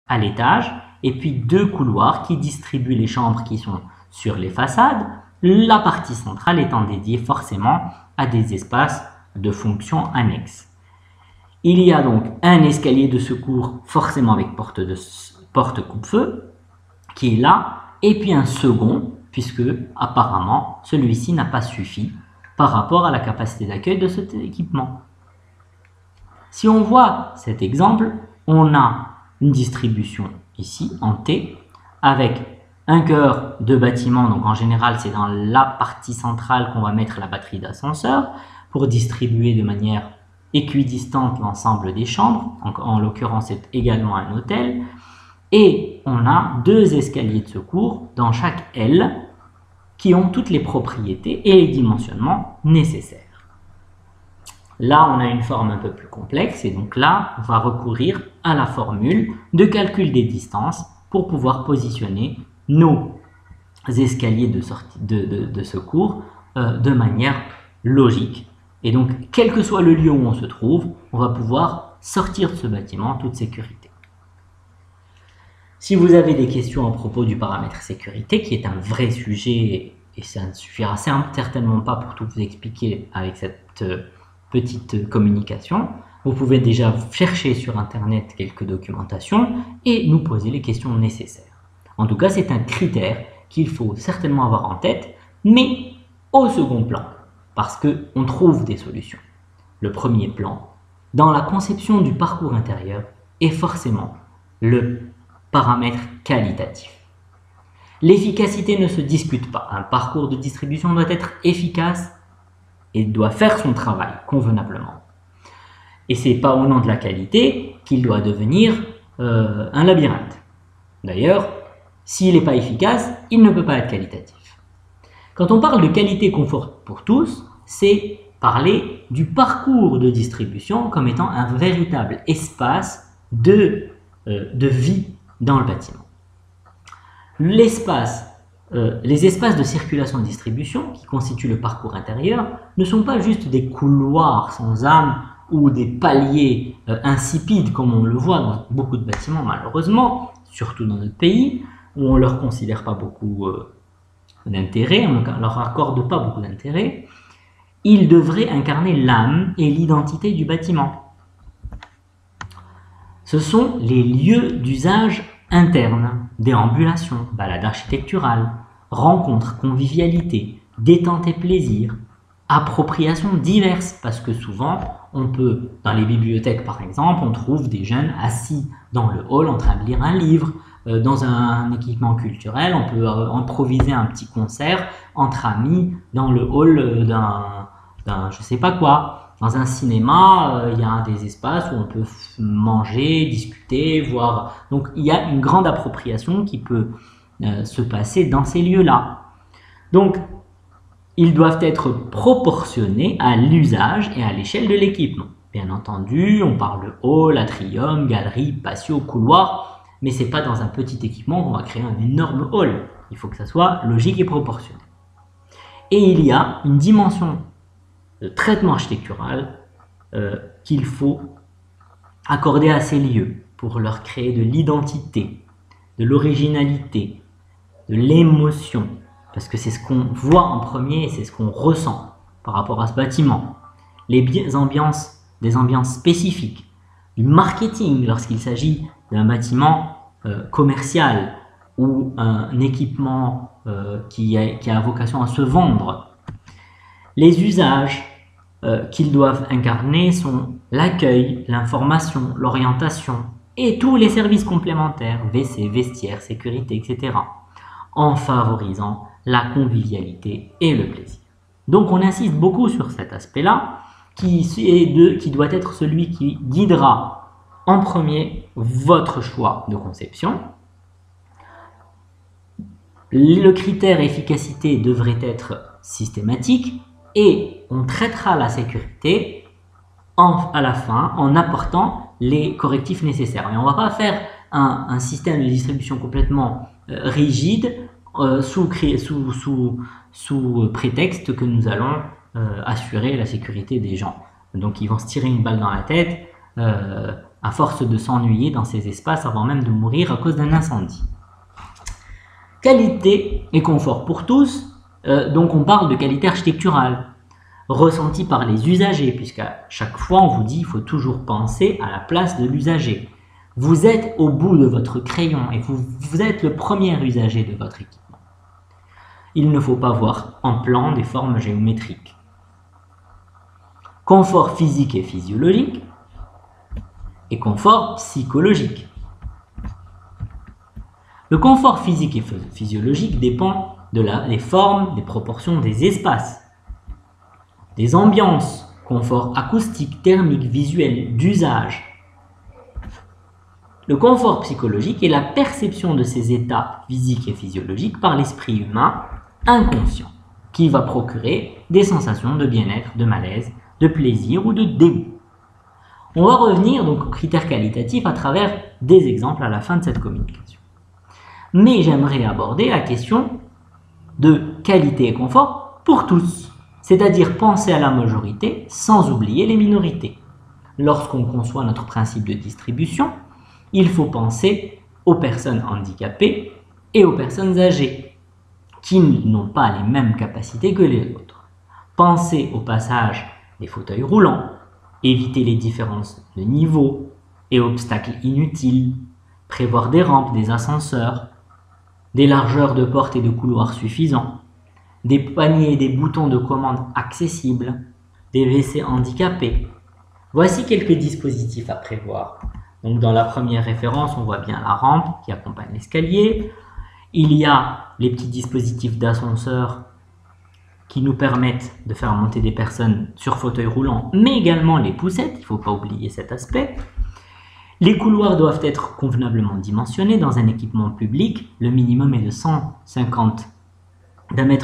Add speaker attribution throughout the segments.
Speaker 1: à l'étage, et puis 2 couloirs qui distribuent les chambres qui sont sur les façades, la partie centrale étant dédiée forcément à des espaces de fonction annexes. Il y a donc un escalier de secours forcément avec porte coupe-feu qui est là, et puis un second, puisque apparemment celui-ci n'a pas suffi par rapport à la capacité d'accueil de cet équipement. Si on voit cet exemple, on a une distribution ici en T avec un cœur de bâtiment, donc en général c'est dans la partie centrale qu'on va mettre la batterie d'ascenseur pour distribuer de manière équidistante l'ensemble des chambres, donc en l'occurrence c'est également un hôtel, et on a 2 escaliers de secours dans chaque aile qui ont toutes les propriétés et les dimensionnements nécessaires. Là, on a une forme un peu plus complexe et donc là, on va recourir à la formule de calcul des distances pour pouvoir positionner nos escaliers de secours de manière logique. Et donc, quel que soit le lieu où on se trouve, on va pouvoir sortir de ce bâtiment en toute sécurité. Si vous avez des questions à propos du paramètre sécurité, qui est un vrai sujet, et ça ne suffira certainement pas pour tout vous expliquer avec cette petite communication, vous pouvez déjà chercher sur Internet quelques documentations et nous poser les questions nécessaires. En tout cas, c'est un critère qu'il faut certainement avoir en tête, mais au second plan, parce qu'on trouve des solutions. Le premier plan, dans la conception du parcours intérieur, est forcément le paramètre qualitatif. L'efficacité ne se discute pas. Un parcours de distribution doit être efficace et doit faire son travail convenablement. Et c'est pas au nom de la qualité qu'il doit devenir un labyrinthe. D'ailleurs, s'il n'est pas efficace, il ne peut pas être qualitatif. Quand on parle de qualité confort pour tous, c'est parler du parcours de distribution comme étant un véritable espace de vie dans le bâtiment. Les espaces de circulation et distribution qui constituent le parcours intérieur ne sont pas juste des couloirs sans âme ou des paliers insipides comme on le voit dans beaucoup de bâtiments malheureusement, surtout dans notre pays où on ne leur considère pas beaucoup d'intérêt, on ne leur accorde pas beaucoup d'intérêt. Ils devraient incarner l'âme et l'identité du bâtiment. Ce sont les lieux d'usage interne, déambulation, balade architecturale, rencontres, convivialité, détente et plaisir, appropriations diverses, parce que souvent, on peut, dans les bibliothèques par exemple, on trouve des jeunes assis dans le hall en train de lire un livre, dans un équipement culturel, on peut improviser un petit concert entre amis dans le hall d'un je sais pas quoi. Dans un cinéma, il y a des espaces où on peut manger, discuter, voir. Donc, il y a une grande appropriation qui peut se passer dans ces lieux-là. Donc, ils doivent être proportionnés à l'usage et à l'échelle de l'équipement. Bien entendu, on parle de hall, atrium, galerie, patio, couloir, mais ce n'est pas dans un petit équipement qu'on va créer un énorme hall. Il faut que ça soit logique et proportionné. Et il y a une dimension de traitement architectural qu'il faut accorder à ces lieux pour leur créer de l'identité, de l'originalité, de l'émotion, parce que c'est ce qu'on voit en premier et c'est ce qu'on ressent par rapport à ce bâtiment. Des ambiances spécifiques, du marketing lorsqu'il s'agit d'un bâtiment commercial ou un équipement qui a vocation à se vendre. Les usages qu'ils doivent incarner sont l'accueil, l'information, l'orientation et tous les services complémentaires, WC, vestiaire, sécurité, etc. en favorisant la convivialité et le plaisir. Donc on insiste beaucoup sur cet aspect-là qui doit être celui qui guidera en premier votre choix de conception. Le critère efficacité devrait être systématique et on traitera la sécurité à la fin en apportant les correctifs nécessaires. Mais on ne va pas faire un système de distribution complètement rigide sous prétexte que nous allons assurer la sécurité des gens. Donc ils vont se tirer une balle dans la tête à force de s'ennuyer dans ces espaces avant même de mourir à cause d'un incendie. Qualité et confort pour tous, donc on parle de qualité architecturale, ressentie par les usagers, puisqu'à chaque fois on vous dit qu'il faut toujours penser à la place de l'usager. Vous êtes au bout de votre crayon et vous êtes le premier usager de votre équipement. Il ne faut pas voir en plan des formes géométriques. Confort physique et physiologique et confort psychologique. Le confort physique et physiologique dépend des formes, des proportions des espaces, des ambiances, confort acoustique, thermique, visuel, d'usage. Le confort psychologique est la perception de ces états physiques et physiologiques par l'esprit humain inconscient, qui va procurer des sensations de bien-être, de malaise, de plaisir ou de dégoût. On va revenir donc aux critères qualitatifs à travers des exemples à la fin de cette communication. Mais j'aimerais aborder la question de qualité et confort pour tous, c'est-à-dire penser à la majorité sans oublier les minorités. Lorsqu'on conçoit notre principe de distribution, il faut penser aux personnes handicapées et aux personnes âgées, qui n'ont pas les mêmes capacités que les autres. Pensez au passage des fauteuils roulants, éviter les différences de niveau et obstacles inutiles, prévoir des rampes, des ascenseurs, des largeurs de portes et de couloirs suffisants, des paniers et des boutons de commande accessibles, des WC handicapés. Voici quelques dispositifs à prévoir. Donc dans la première référence, on voit bien la rampe qui accompagne l'escalier. Il y a les petits dispositifs d'ascenseur qui nous permettent de faire monter des personnes sur fauteuil roulant, mais également les poussettes, il ne faut pas oublier cet aspect. Les couloirs doivent être convenablement dimensionnés dans un équipement public. Le minimum est de 1,50 m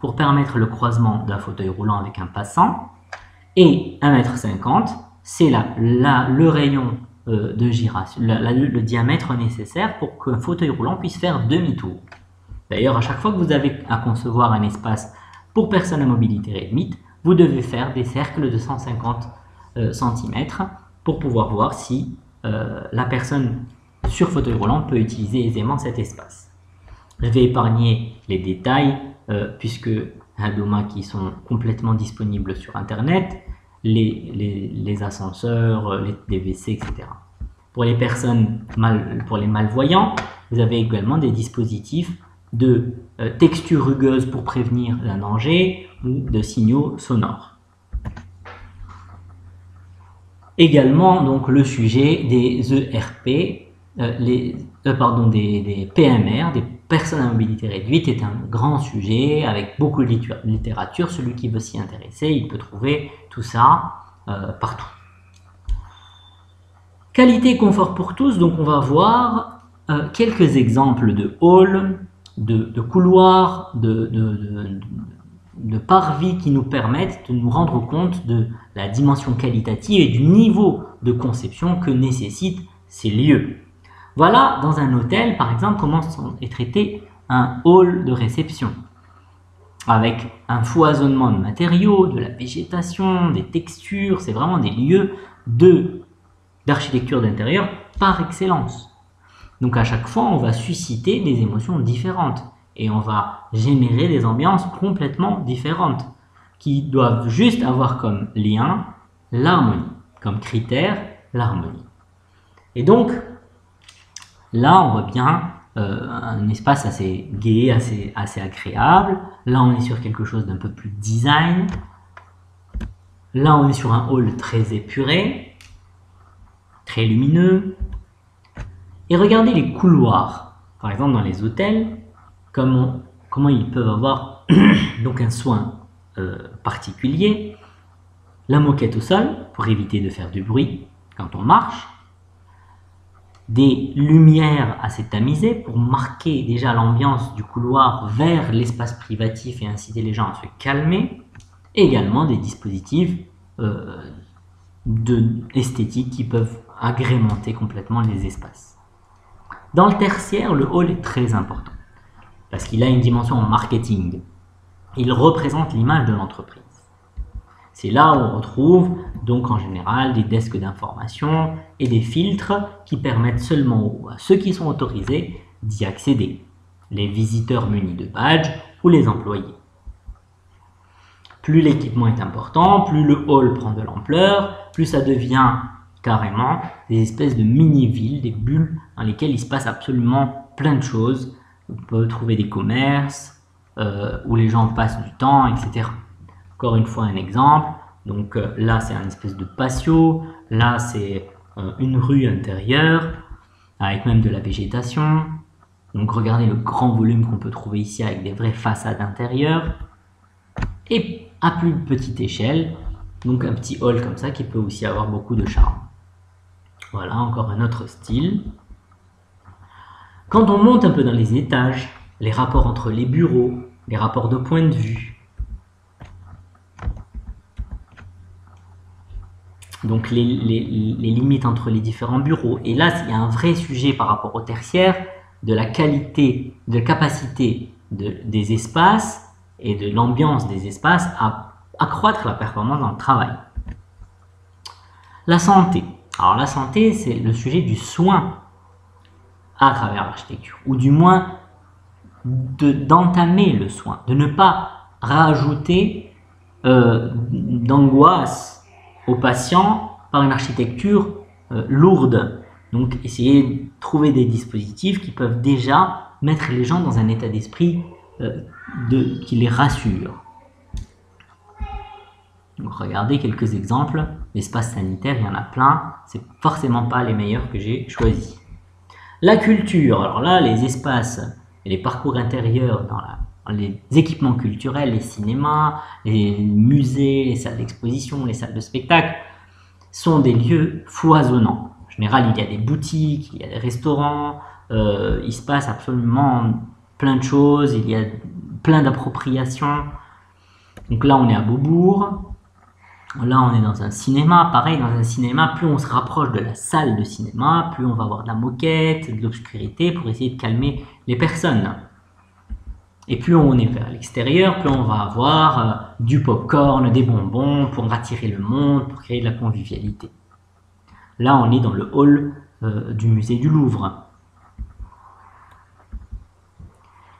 Speaker 1: pour permettre le croisement d'un fauteuil roulant avec un passant. Et 1,50 m, c'est le rayon de giration, le diamètre nécessaire pour qu'un fauteuil roulant puisse faire demi-tour. D'ailleurs, à chaque fois que vous avez à concevoir un espace pour personnes à mobilité réduite, vous devez faire des cercles de 150 cm pour pouvoir voir si la personne sur fauteuil roulant peut utiliser aisément cet espace. Je vais épargner les détails puisque Hadoma qui sont complètement disponibles sur Internet, les ascenseurs, les WC, etc. Pour les personnes, pour les malvoyants, vous avez également des dispositifs de texture rugueuse pour prévenir un danger ou de signaux sonores. Également, donc, le sujet des ERP, des PMR, des personnes à mobilité réduite, est un grand sujet avec beaucoup de littérature. Celui qui veut s'y intéresser, il peut trouver tout ça partout. Qualité et confort pour tous, donc on va voir quelques exemples de halls, de couloirs, de parvis qui nous permettent de nous rendre compte de la dimension qualitative et du niveau de conception que nécessitent ces lieux. Voilà, dans un hôtel, par exemple, comment est traité un hall de réception, avec un foisonnement de matériaux, de la végétation, des textures. C'est vraiment des lieux d'architecture d'intérieur par excellence. Donc à chaque fois, on va susciter des émotions différentes et on va générer des ambiances complètement différentes qui doivent juste avoir comme lien l'harmonie, comme critère l'harmonie. Et donc, là, on voit bien un espace assez gai, assez agréable. Là, on est sur quelque chose d'un peu plus design. Là, on est sur un hall très épuré, très lumineux. Et regardez les couloirs. Par exemple, dans les hôtels, comment ils peuvent avoir donc un soin particulier. La moquette au sol, pour éviter de faire du bruit quand on marche. Des lumières assez tamisées pour marquer déjà l'ambiance du couloir vers l'espace privatif et inciter les gens à se calmer. Et également des dispositifs esthétiques qui peuvent agrémenter complètement les espaces. Dans le tertiaire, le hall est très important parce qu'il a une dimension en marketing. Il représente l'image de l'entreprise. C'est là où on retrouve donc en général des desks d'information et des filtres qui permettent seulement à ceux qui sont autorisés d'y accéder, les visiteurs munis de badge ou les employés. Plus l'équipement est important, plus le hall prend de l'ampleur, plus ça devient carrément des espèces de mini-villes, des bulles dans lesquelles il se passe absolument plein de choses. On peut trouver des commerces où les gens passent du temps, etc. Encore une fois un exemple, donc là c'est un espèce de patio, là c'est une rue intérieure avec même de la végétation. Donc regardez le grand volume qu'on peut trouver ici avec des vraies façades intérieures. Et à plus petite échelle, donc un petit hall comme ça qui peut aussi avoir beaucoup de charme. Voilà, encore un autre style. Quand on monte un peu dans les étages, les rapports entre les bureaux, les rapports de point de vue, donc les limites entre les différents bureaux. Et là, il y a un vrai sujet par rapport au tertiaire, de la qualité, de la capacité des espaces et de l'ambiance des espaces à accroître la performance dans le travail. La santé. Alors la santé, c'est le sujet du soin à travers l'architecture, ou du moins d'entamer le soin, de ne pas rajouter d'angoisse aux patients par une architecture lourde. Donc essayer de trouver des dispositifs qui peuvent déjà mettre les gens dans un état d'esprit qui les rassure. Donc regardez quelques exemples. L'espace sanitaire, il y en a plein. C'est forcément pas les meilleurs que j'ai choisis. La culture, alors là, les espaces et les parcours intérieurs dans les équipements culturels, les cinémas, les musées, les salles d'exposition, les salles de spectacle, sont des lieux foisonnants. En général, il y a des boutiques, il y a des restaurants, il se passe absolument plein de choses, il y a plein d'appropriations. Donc là, on est à Beaubourg. Là, on est dans un cinéma. Pareil, dans un cinéma, plus on se rapproche de la salle de cinéma, plus on va avoir de la moquette, de l'obscurité pour essayer de calmer les personnes. Et plus on est vers l'extérieur, plus on va avoir du pop-corn, des bonbons pour attirer le monde, pour créer de la convivialité. Là, on est dans le hall du musée du Louvre.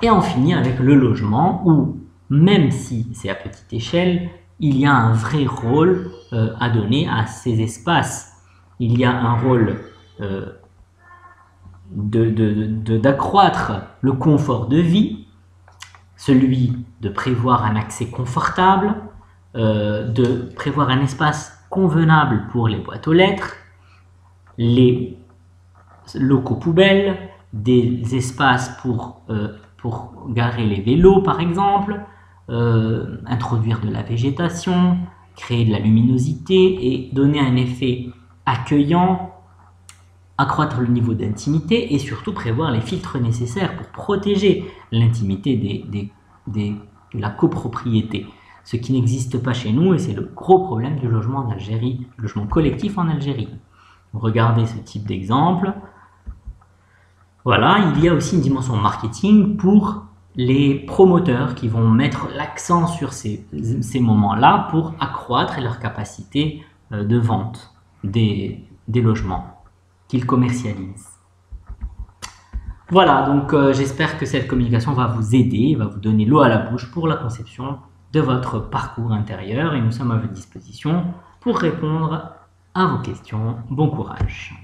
Speaker 1: Et on finit avec le logement où, même si c'est à petite échelle, il y a un vrai rôle à donner à ces espaces. Il y a un rôle d'accroître le confort de vie, celui de prévoir un accès confortable, de prévoir un espace convenable pour les boîtes aux lettres, les locaux poubelles, des espaces pour garer les vélos par exemple, introduire de la végétation, créer de la luminosité et donner un effet accueillant, accroître le niveau d'intimité et surtout prévoir les filtres nécessaires pour protéger l'intimité de la copropriété. Ce qui n'existe pas chez nous et c'est le gros problème du logement en Algérie, du logement collectif en Algérie. Regardez ce type d'exemple. Voilà, il y a aussi une dimension marketing pour les promoteurs qui vont mettre l'accent sur ces moments-là pour accroître leur capacité de vente des logements qu'ils commercialisent. Voilà, donc j'espère que cette communication va vous aider, va vous donner l'eau à la bouche pour la conception de votre parcours intérieur et nous sommes à votre disposition pour répondre à vos questions. Bon courage!